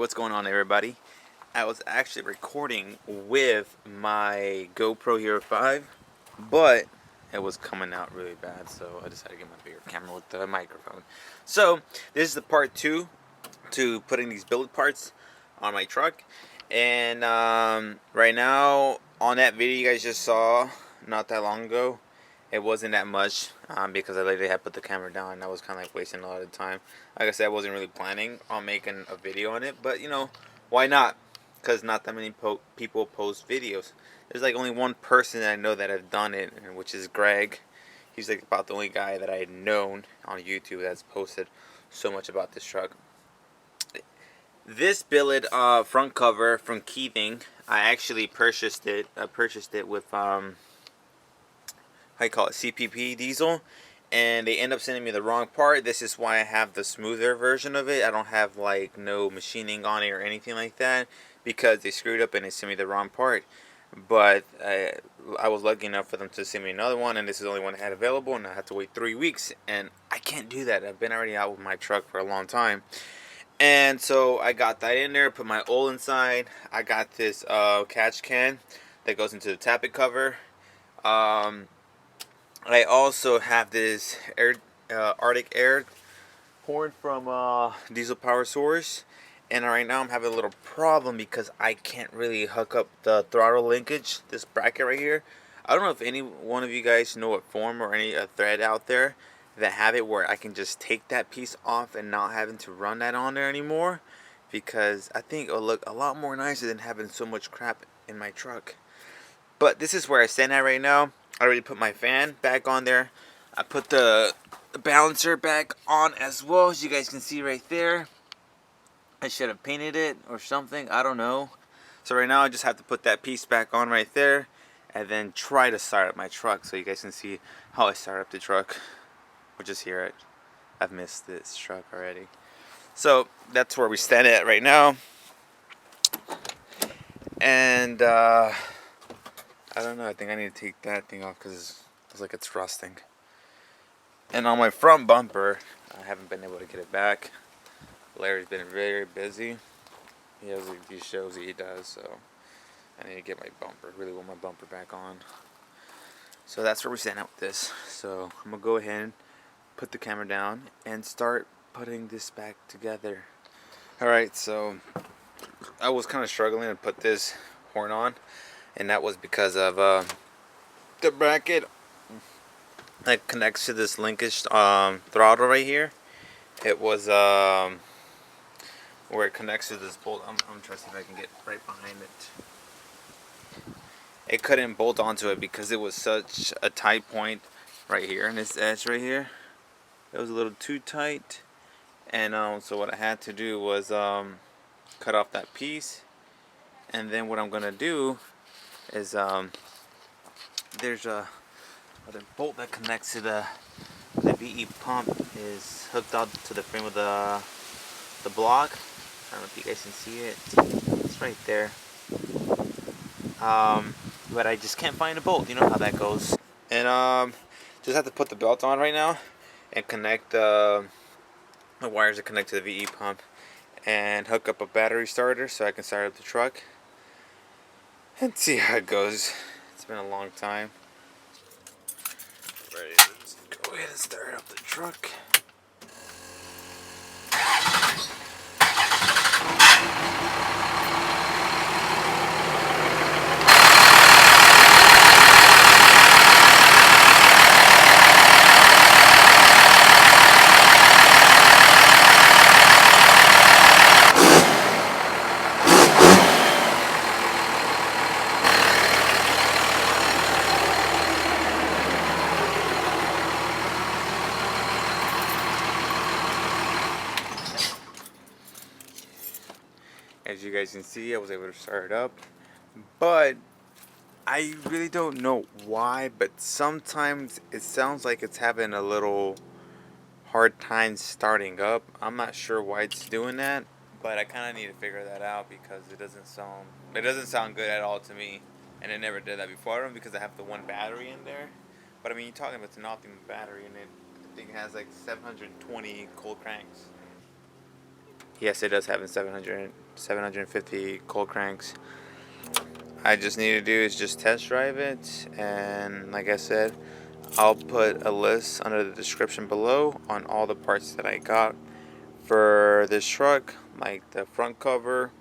what's going on, everybody? I was actually recording with my GoPro Hero 5, but it was coming out really bad, so I decided to get my bigger camera with the microphone. So this is the part 2 to putting these billet parts on my truck. And right now, on that video you guys just saw not that long ago, it wasn't that much because I literally had put the camera down and I was kind of like wasting a lot of time. Like I said, I wasn't really planning on making a video on it, but you know, why not? Because not that many people post videos. There's like only one person that I know that have done it, which is Greg. He's like about the only guy that I had known on YouTube that's posted so much about this truck. This billet front cover from Keating, I actually purchased it. I purchased it with how you call it, CPP diesel, and they end up sending me the wrong part. This is why I have the smoother version of it. I don't have like no machining on it or anything like that, because they screwed up and they sent me the wrong part. But I was lucky enough for them to send me another one, and this is the only one I had available, and I had to wait 3 weeks, and I can't do that. I've been already out with my truck for a long time. And so I got that in there, put my oil inside. I got this catch can that goes into the Tappet cover. I also have this Arctic Airhorn from Diesel Power Source. And right now I'm having a little problem because I can't really hook up the throttle linkage, this bracket right here. I don't know if any one of you guys know a form or any thread out there that have it where I can just take that piece off and not having to run that on there anymore, because I think it'll look a lot more nicer than having so much crap in my truck. But this is where I stand at right now. I already put my fan back on there. I put the balancer back on as well, as you guys can see right there. I should have painted it or something, I don't know. So right now I just have to put that piece back on right there and then try to start up my truck so you guys can see how I start up the truck. Or just hear it. I've missed this truck already. So that's where we stand at right now. And I don't know, I think I need to take that thing off because it looks like it's rusting. And on my front bumper, I haven't been able to get it back. Larry's been very busy. He has these shows that he does, so I need to get my bumper, really want my bumper back on. So that's where we stand out with this. So I'm going to go ahead and put the camera down and start putting this back together. Alright, so I was kind of struggling to put this horn on, and that was because of the bracket that connects to this linkage throttle right here. It was where it connects to this bolt. I'm trying to see if I can get right behind it. It couldn't bolt onto it because it was such a tight point right here in this edge right here. It was a little too tight, and so what I had to do was cut off that piece. And then what I'm gonna do is there's a bolt that connects to the VE pump is hooked up to the frame of the block. I don't know if you guys can see it. It's right there. But I just can't find a bolt. You know how that goes. And just have to put the belt on right now and connect the wires that connect to the VE pump and hook up a battery starter so I can start up the truck and see how it goes. It's been a long time. Ready to go ahead and start up the truck. As you guys can see, I was able to start it up, but I really don't know why, but sometimes it sounds like it's having a little hard time starting up. I'm not sure why it's doing that, but I kind of need to figure that out because it doesn't sound good at all to me, and it never did that before. I don't know, because I have the one battery in there, but I mean, you're talking about the nothing battery, and I think it has like 720 cold cranks. Yes, it does have 750 cold cranks. I just need to do is just test drive it, and like I said, I'll put a list under the description below on all the parts that I got for this truck, like the front cover,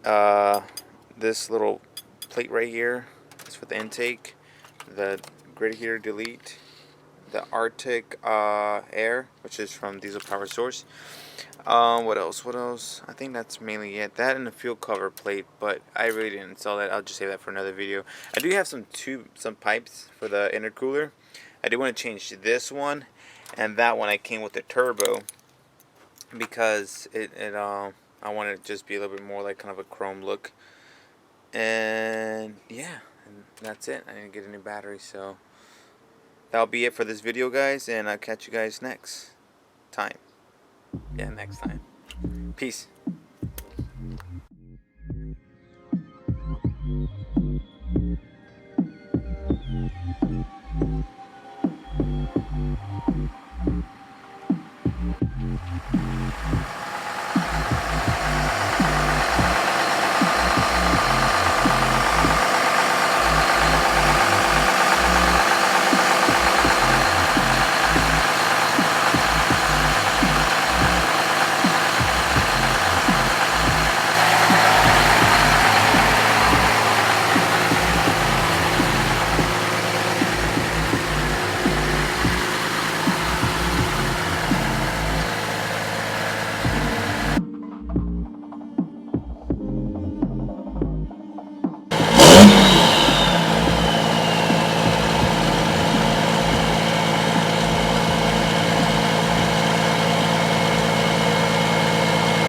uh, this little plate right here is for the intake, the grid heater delete, the Arctic air, which is from Diesel Power Source. What else? What else? I think that's mainly it. That and the fuel cover plate, but I really didn't install that. I'll just save that for another video. I do have some pipes for the intercooler. I do want to change this one, and that one I came with the turbo because I want it to just be a little bit more like kind of a chrome look. And yeah, and that's it. I need to get a new battery, so that'll be it for this video, guys, and I'll catch you guys next time. Yeah, next time. Peace.